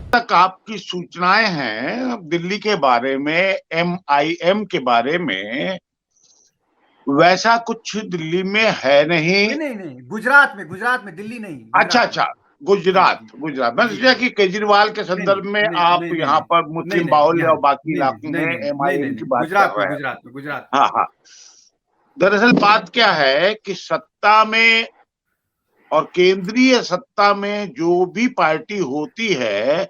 तक आपकी सूचनाएं हैं दिल्ली के बारे में, एमआईएम के बारे में, वैसा कुछ दिल्ली में है नहीं। नहीं नहीं नहीं, गुजरात में, दिल्ली नहीं, अच्छा गुजरात में। अच्छा, जी गुजरात जी गुजरात। मैं जी सोचा जी। कि केजरीवाल के नहीं नहीं संदर्भ में नहीं आप नहीं नहीं यहाँ पर नहीं मुस्लिम नहीं बाहुल्य यहाँ और बाकी नहीं नहीं इलाकों नहीं में नहीं नहीं नहीं एमआईएम नहीं, की बात कर गुजरात में, रहे हैं। गुजरात में, गुजरात में। हाँ हाँ। दरअसल बात क्या है कि सत्ता में और केंद्रीय सत्ता में जो भी पार्टी होती है,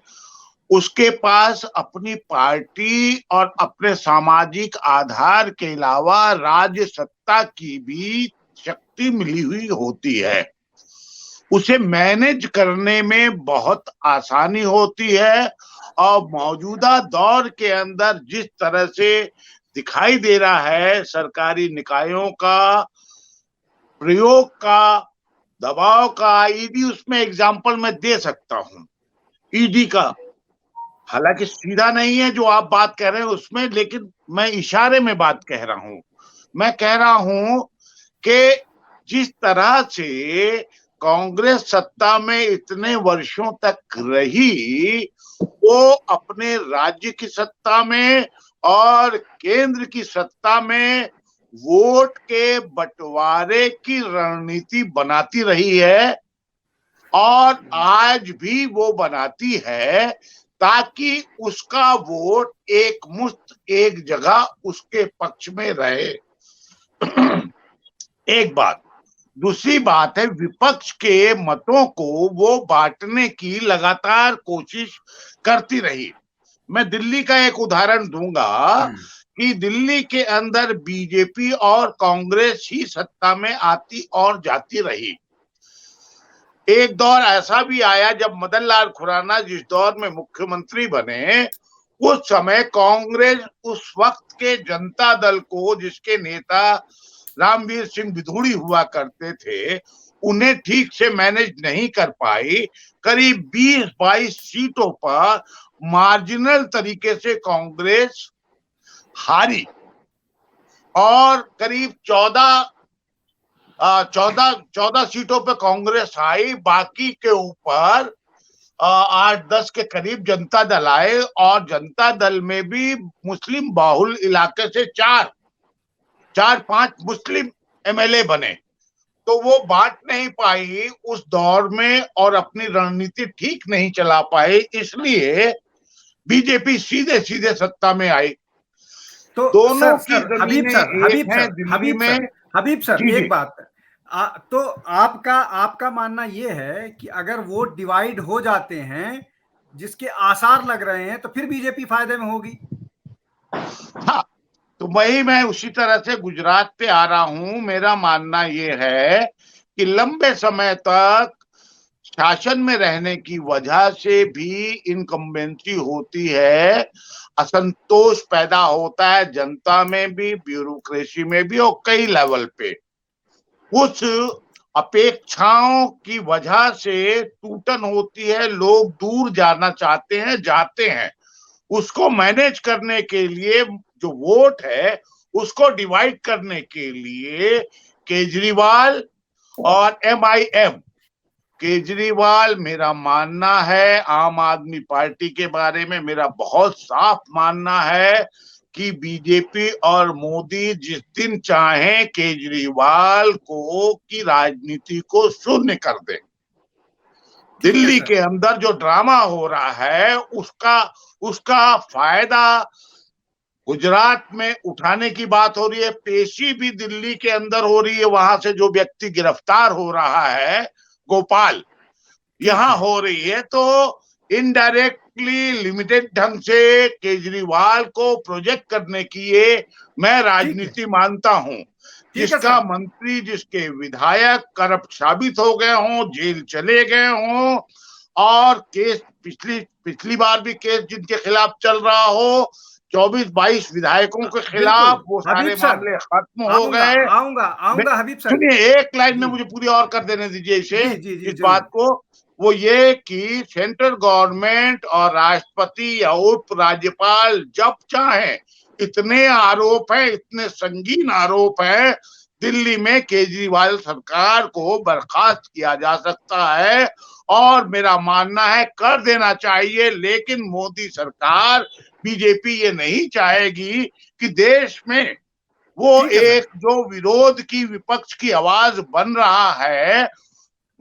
उसके पास अपनी पार्टी और अपने सामाजिक आधार के अलावा राज्य सत्ता की भी शक्ति मिली हुई होती है। उसे मैनेज करने में बहुत आसानी होती है। और मौजूदा दौर के अंदर जिस तरह से दिखाई दे रहा है, सरकारी निकायों का प्रयोग का, दबाव का, ईडी उसमें एग्जाम्पल मैं दे सकता हूं। ईडी का हालांकि सीधा नहीं है जो आप बात कह रहे हैं उसमें, लेकिन मैं इशारे में बात कह रहा हूं। मैं कह रहा हूं कि जिस तरह से कांग्रेस सत्ता में इतने वर्षों तक रही, वो अपने राज्य की सत्ता में और केंद्र की सत्ता में वोट के बंटवारे की रणनीति बनाती रही है, और आज भी वो बनाती है, ताकि उसका वोट एक मुश्त एक जगह उसके पक्ष में रहे। एक बात। दूसरी बात है, विपक्ष के मतों को वो बांटने की लगातार कोशिश करती रही। मैं दिल्ली का एक उदाहरण दूंगा कि दिल्ली के अंदर बीजेपी और कांग्रेस ही सत्ता में आती और जाती रही। एक दौर ऐसा भी आया जब मदन लाल खुराना जिस दौर में मुख्यमंत्री बने, उस समय कांग्रेस उस वक्त के जनता दल को, जिसके नेता रामवीर सिंह विधूड़ी हुआ करते थे, उन्हें ठीक से मैनेज नहीं कर पाई। करीब 20-22 सीटों पर मार्जिनल तरीके से कांग्रेस हारी, और करीब 14 सीटों पर कांग्रेस आई। बाकी के ऊपर 8-10 के करीब जनता दल आए, और जनता दल में भी मुस्लिम बाहुल इलाके से 4-5 मुस्लिम एमएलए बने। तो वो बांट नहीं पाई उस दौर में और अपनी रणनीति ठीक नहीं चला पाई, इसलिए बीजेपी सीधे सीधे सत्ता में आई। तो दोनों की सर जमीनें एक हैं दिल्ली में। हबीब सर जी जी। एक बात। तो आपका आपका मानना ये है कि अगर वोट डिवाइड हो जाते हैं, जिसके आसार लग रहे हैं, तो फिर बीजेपी फायदे में होगी। हाँ, तो वही मैं उसी तरह से गुजरात पे आ रहा हूं। मेरा मानना ये है कि लंबे समय तक शासन में रहने की वजह से भी इनकम्बेंसी होती है, असंतोष पैदा होता है जनता में भी, ब्यूरोक्रेसी में भी, और कई लेवल पे। उस अपेक्षाओं की वजह से टूटन होती है, लोग दूर जाना चाहते हैं, जाते हैं। उसको मैनेज करने के लिए जो वोट है, उसको डिवाइड करने के लिए केजरीवाल और एमआईएम, केजरीवाल, मेरा मानना है, आम आदमी पार्टी के बारे में मेरा बहुत साफ मानना है कि बीजेपी और मोदी जिस दिन चाहें केजरीवाल को की राजनीति को शून्य कर दें। ठीक है दिल्ली सर। के अंदर जो ड्रामा हो रहा है, उसका उसका फायदा गुजरात में उठाने की बात हो रही है। पेशी भी दिल्ली के अंदर हो रही है, वहां से जो व्यक्ति गिरफ्तार हो रहा है, गोपाल, यहां हो रही है। तो इनडायरेक्टली लिमिटेड ढंग से केजरीवाल को प्रोजेक्ट करने की ये मैं राजनीति मानता हूं। ठीक है जिसका सर। मंत्री, जिसके विधायक करप्ट साबित हो गए हों, जेल चले गए हों, और केस पिछली पिछली बार भी केस जिनके खिलाफ चल रहा हो, 24-22 विधायकों के बिल्कुल खिलाफ, वो हबीब सारे सर, मामले खत्म हो आऊंगा गए। आऊंगा आऊंगा हबीब सर। सुनिए, एक लाइन में जी मुझे पूरी और कर देने दीजिए इसे, जी जी जी इस जरूर। बात को। वो ये कि सेंट्रल गवर्नमेंट और राष्ट्रपति या उप राज्यपाल जब चाहे, इतने आरोप हैं, इतने संगीन आरोप हैं, दिल्ली में केजरीवाल सरकार को बर्खास्त किया जा सकता है, और मेरा मानना है कर देना चाहिए, लेकिन मोदी सरकार, बीजेपी ये नहीं चाहेगी कि देश में वो एक जो विरोध की, विपक्ष की आवाज बन रहा है,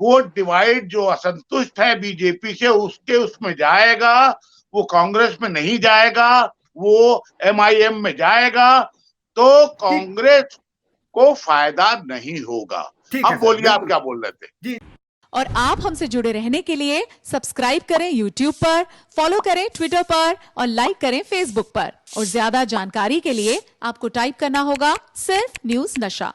वो डिवाइड, जो असंतुष्ट है बीजेपी से, उसमें जाएगा, वो कांग्रेस में नहीं जाएगा, वो एमआईएम में जाएगा, तो कांग्रेस को फायदा नहीं होगा। अब बोलिए आप क्या बोल रहे थे? जी। और आप हमसे जुड़े रहने के लिए सब्सक्राइब करें YouTube पर, फॉलो करें ट्विटर पर और लाइक करें Facebook पर। और ज्यादा जानकारी के लिए आपको टाइप करना होगा सिर्फ न्यूज़ नशा।